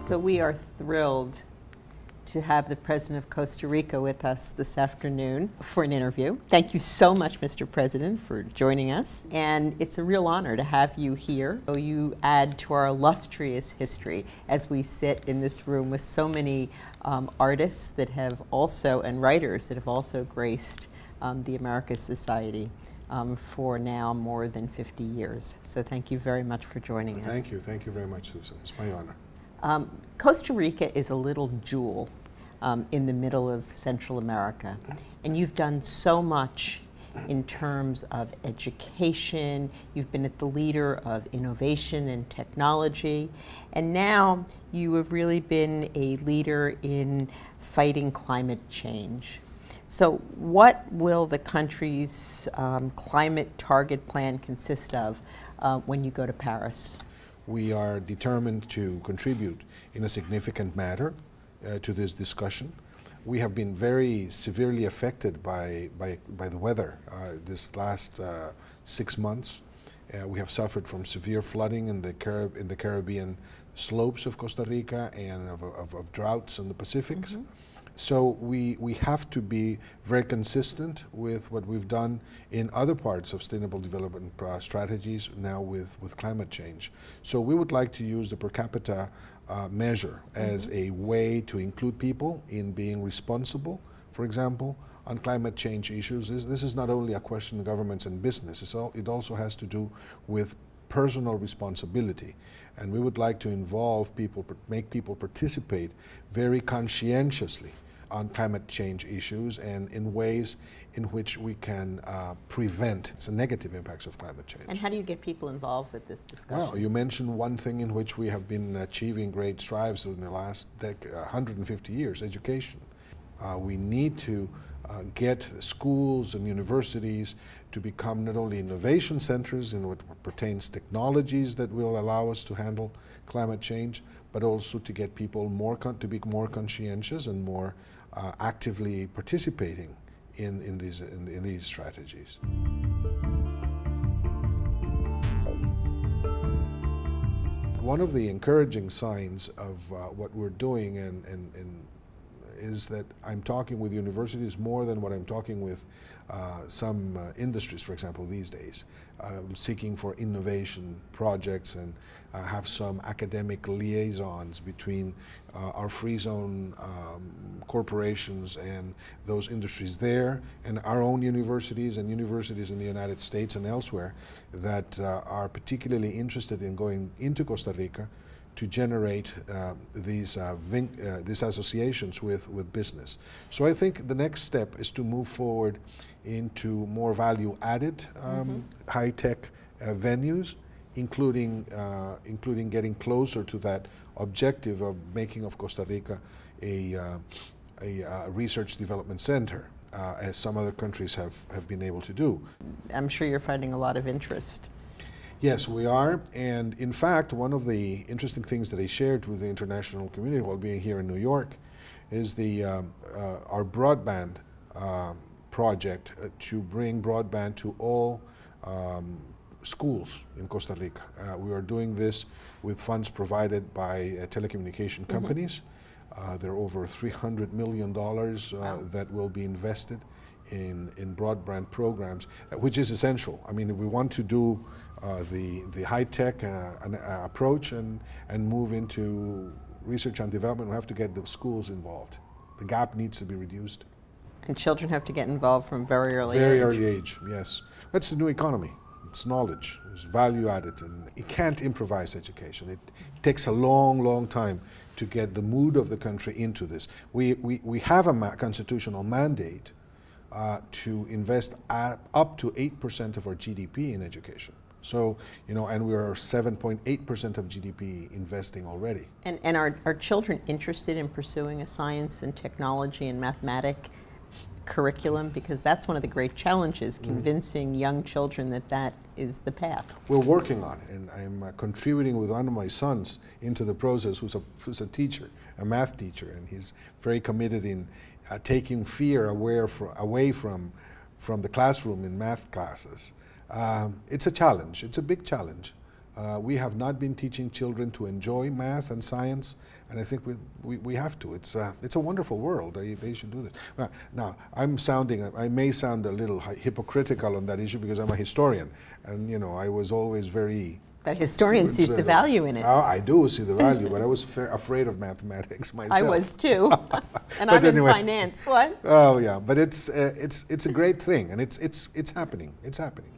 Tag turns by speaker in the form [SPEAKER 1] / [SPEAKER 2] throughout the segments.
[SPEAKER 1] So we are thrilled to have the President of Costa Rica with us this afternoon for an interview. Thank you so much, Mr. President, for joining us. And it's a real honor to have you here. So you add to our illustrious history as we sit in this room with so many artists that have also, and writers that have also graced the Americas Society for now more than 50 years. So thank you very much for joining us.
[SPEAKER 2] Thank you. Thank you very much, Susan. It's my honor.
[SPEAKER 1] Costa Rica is a little jewel in the middle of Central America, and you've done so much in terms of education. You've been at the leader of innovation and technology, and now you have really been a leader in fighting climate change. So what will the country's climate target plan consist of when you go to Paris?
[SPEAKER 2] We are determined to contribute in a significant manner to this discussion. We have been very severely affected by the weather this last 6 months. We have suffered from severe flooding in the Caribbean slopes of Costa Rica and of droughts in the Pacifics. Mm-hmm. So we have to be very consistent with what we've done in other parts of sustainable development strategies now with climate change. So we would like to use the per capita measure as a way to include people in being responsible, for example, on climate change issues. This is not only a question of governments and business, it also has to do with personal responsibility. And we would like to involve people, make people participate very conscientiously on climate change issues and in ways in which we can prevent the negative impacts of climate change.
[SPEAKER 1] And how do you get people involved with this discussion?
[SPEAKER 2] Well, you mentioned one thing in which we have been achieving great strides in the last 150 years, education. We need to get schools and universities to become not only innovation centers in what pertains technologies that will allow us to handle climate change, but also to get people to be more conscientious and more actively participating in these strategies. One of the encouraging signs of what we're doing is that I'm talking with universities more than what I'm talking with some industries, for example, these days, seeking for innovation projects and have some academic liaisons between our free zone corporations and those industries there, and our own universities and universities in the United States and elsewhere that are particularly interested in going into Costa Rica to generate these associations with business. So I think the next step is to move forward into more value-added, high-tech venues, including getting closer to that objective of making of Costa Rica a research development center, as some other countries have been able to do.
[SPEAKER 1] I'm sure you're finding a lot of interest.
[SPEAKER 2] Yes, we are, and in fact, one of the interesting things that I shared with the international community while being here in New York is our broadband project to bring broadband to all schools in Costa Rica. We are doing this with funds provided by telecommunication companies. There are over $300 million that will be invested in broadband programs, which is essential. I mean, if we want to do the high-tech approach and move into research and development, we have to get the schools involved. The gap needs to be reduced.
[SPEAKER 1] And children have to get involved from very early age.
[SPEAKER 2] Very early age, yes. That's the new economy. It's knowledge, it's value added, and you can't improvise education. It takes a long, long time to get the mood of the country into this. We have a constitutional mandate to invest up to 8% of our GDP in education. So, you know, and we are 7.8% of GDP investing already.
[SPEAKER 1] And are children interested in pursuing a science and technology and mathematic curriculum? Because that's one of the great challenges, convincing young children that that is the path.
[SPEAKER 2] We're working on it, and I'm contributing with one of my sons into the process, who's a teacher, a math teacher, and he's very committed in taking fear away from the classroom in math classes. It's a challenge. It's a big challenge. We have not been teaching children to enjoy math and science, and I think we have to. It's a wonderful world. They should do this. Now, I may sound a little hypocritical on that issue because I'm a historian, and you know, I was always very.
[SPEAKER 1] But historian sees the value in it.
[SPEAKER 2] I do see the value, but I was afraid of mathematics myself.
[SPEAKER 1] I was too, and I'm anyway, in finance. What?
[SPEAKER 2] Oh yeah, but it's a great thing, and it's happening. It's happening.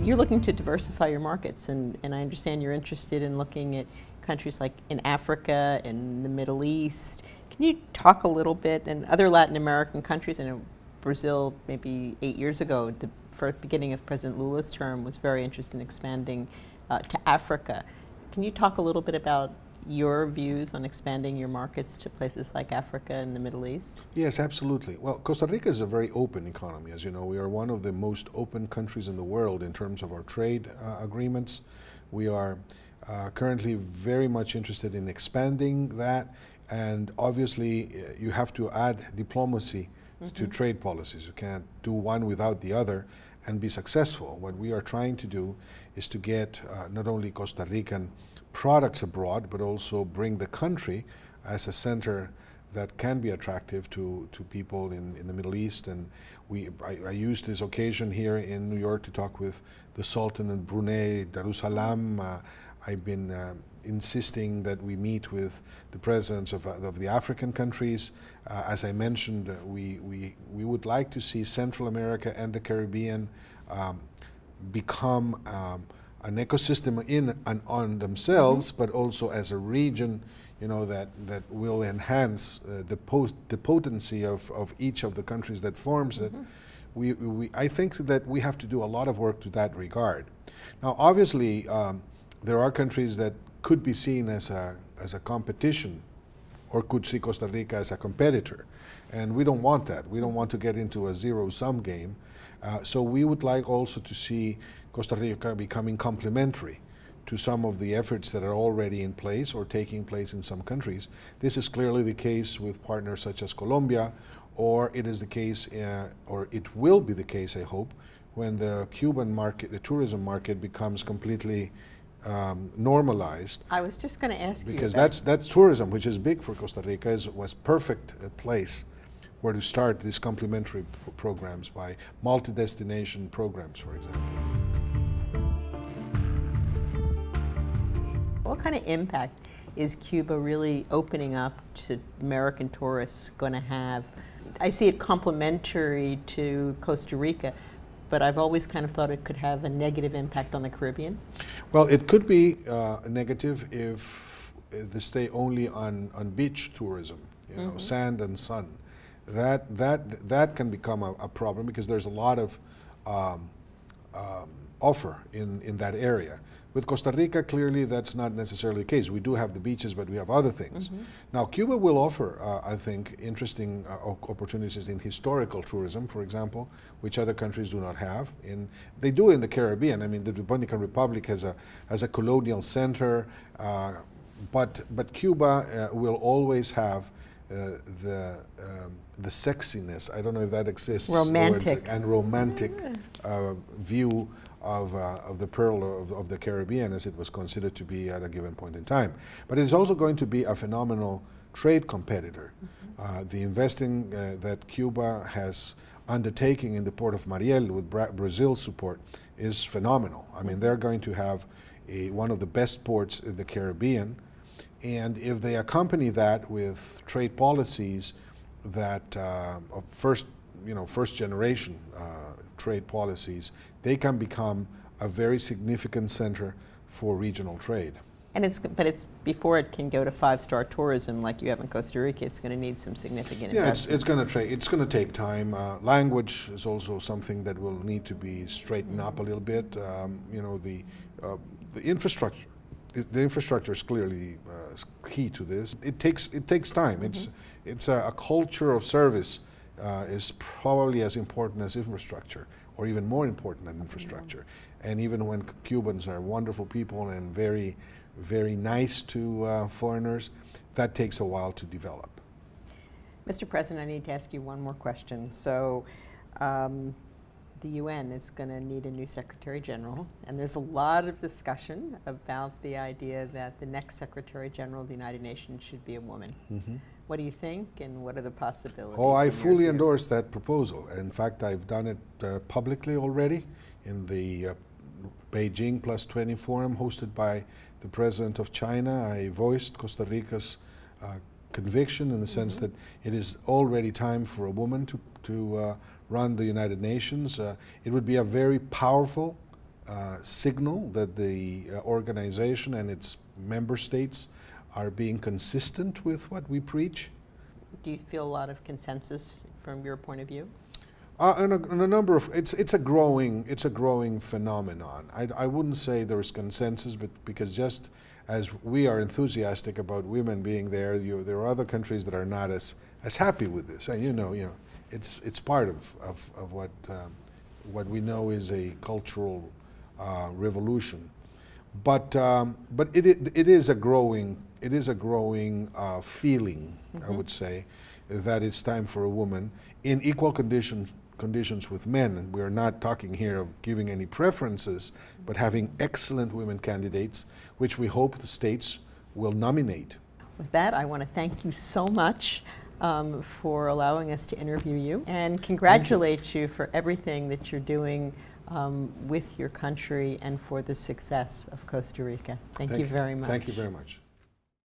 [SPEAKER 1] You're looking to diversify your markets, and I understand you're interested in looking at countries like in Africa and the Middle East. Can you talk a little bit, and other Latin American countries? I know Brazil, maybe 8 years ago, the first beginning of President Lula's term, was very interested in expanding to Africa. Can you talk a little bit about your views on expanding your markets to places like Africa and the Middle East?
[SPEAKER 2] Yes, absolutely. Well, Costa Rica is a very open economy. As you know, we are one of the most open countries in the world in terms of our trade agreements. We are currently very much interested in expanding that, and obviously you have to add diplomacy to trade policies. You can't do one without the other and be successful. What we are trying to do is to get not only Costa Rican products abroad, but also bring the country as a center that can be attractive to people in the Middle East. And I used this occasion here in New York to talk with the Sultan of Brunei, Darussalam. I've been insisting that we meet with the presidents of the African countries. As I mentioned, we would like to see Central America and the Caribbean become an ecosystem in and on themselves, but also as a region, you know, that will enhance the potency of each of the countries that forms it. I think that we have to do a lot of work to that regard. Now, obviously, there are countries that could be seen as a competition, or could see Costa Rica as a competitor, and we don't want that. We don't want to get into a zero-sum game. So we would like also to see Costa Rica becoming complementary to some of the efforts that are already in place or taking place in some countries. This is clearly the case with partners such as Colombia, or it is the case, or it will be the case, I hope, when the Cuban market, the tourism market, becomes completely normalized.
[SPEAKER 1] I was just going to ask you
[SPEAKER 2] because that's tourism, which is big for Costa Rica, was perfect place where to start these complementary programs by multi-destination programs, for example.
[SPEAKER 1] What kind of impact is Cuba really opening up to American tourists going to have? I see it complementary to Costa Rica, but I've always kind of thought it could have a negative impact on the Caribbean.
[SPEAKER 2] Well, it could be negative if they stay only on beach tourism, you know, sand and sun. That can become a problem because there's a lot of offer in that area. With Costa Rica, clearly that's not necessarily the case. We do have the beaches, but we have other things. Now, Cuba will offer, I think, interesting opportunities in historical tourism, for example, which other countries do not have. They do in the Caribbean. I mean, the Dominican Republic has a colonial center, but Cuba will always have the sexiness. I don't know if that exists.
[SPEAKER 1] Romantic.
[SPEAKER 2] And romantic view of the pearl of the Caribbean, as it was considered to be at a given point in time. But it is also going to be a phenomenal trade competitor. The investing that Cuba has undertaking in the port of Mariel with Brazil's support is phenomenal. I mean, they're going to have one of the best ports in the Caribbean, and if they accompany that with trade policies that of first generation trade policies, they can become a very significant center for regional trade.
[SPEAKER 1] And but before it can go to five-star tourism like you have in Costa Rica, it's going to need some significant investment.
[SPEAKER 2] Yeah, it's going to take time. Language is also something that will need to be straightened up a little bit. You know, the infrastructure. The infrastructure is clearly key to this. It takes time. It's a culture of service is probably as important as infrastructure, or even more important than infrastructure. And even when Cubans are wonderful people and very, very nice to foreigners, that takes a while to develop.
[SPEAKER 1] Mr. President, I need to ask you one more question. So the UN is going to need a new Secretary General, and there's a lot of discussion about the idea that the next Secretary General of the United Nations should be a woman.
[SPEAKER 2] Mm-hmm.
[SPEAKER 1] What do you think, and what are the possibilities?
[SPEAKER 2] Oh, I fully endorse that proposal. In fact, I've done it publicly already in the Beijing Plus 20 forum hosted by the President of China. I voiced Costa Rica's conviction in the sense that it is already time for a woman to run the United Nations. It would be a very powerful signal that the organization and its member states are being consistent with what we preach.
[SPEAKER 1] Do you feel a lot of consensus from your point of view?
[SPEAKER 2] On a number of, it's a growing phenomenon. I wouldn't say there is consensus, but because just as we are enthusiastic about women being there, there are other countries that are not as happy with this. And you know, it's part of what we know is a cultural revolution. But it is a growing feeling, I would say, that it's time for a woman in equal conditions with men. And we are not talking here of giving any preferences, but having excellent women candidates, which we hope the states will nominate.
[SPEAKER 1] With that, I want to thank you so much for allowing us to interview you, and congratulate you for everything that you're doing with your country and for the success of Costa Rica. Thank you very much.
[SPEAKER 2] Thank you very much.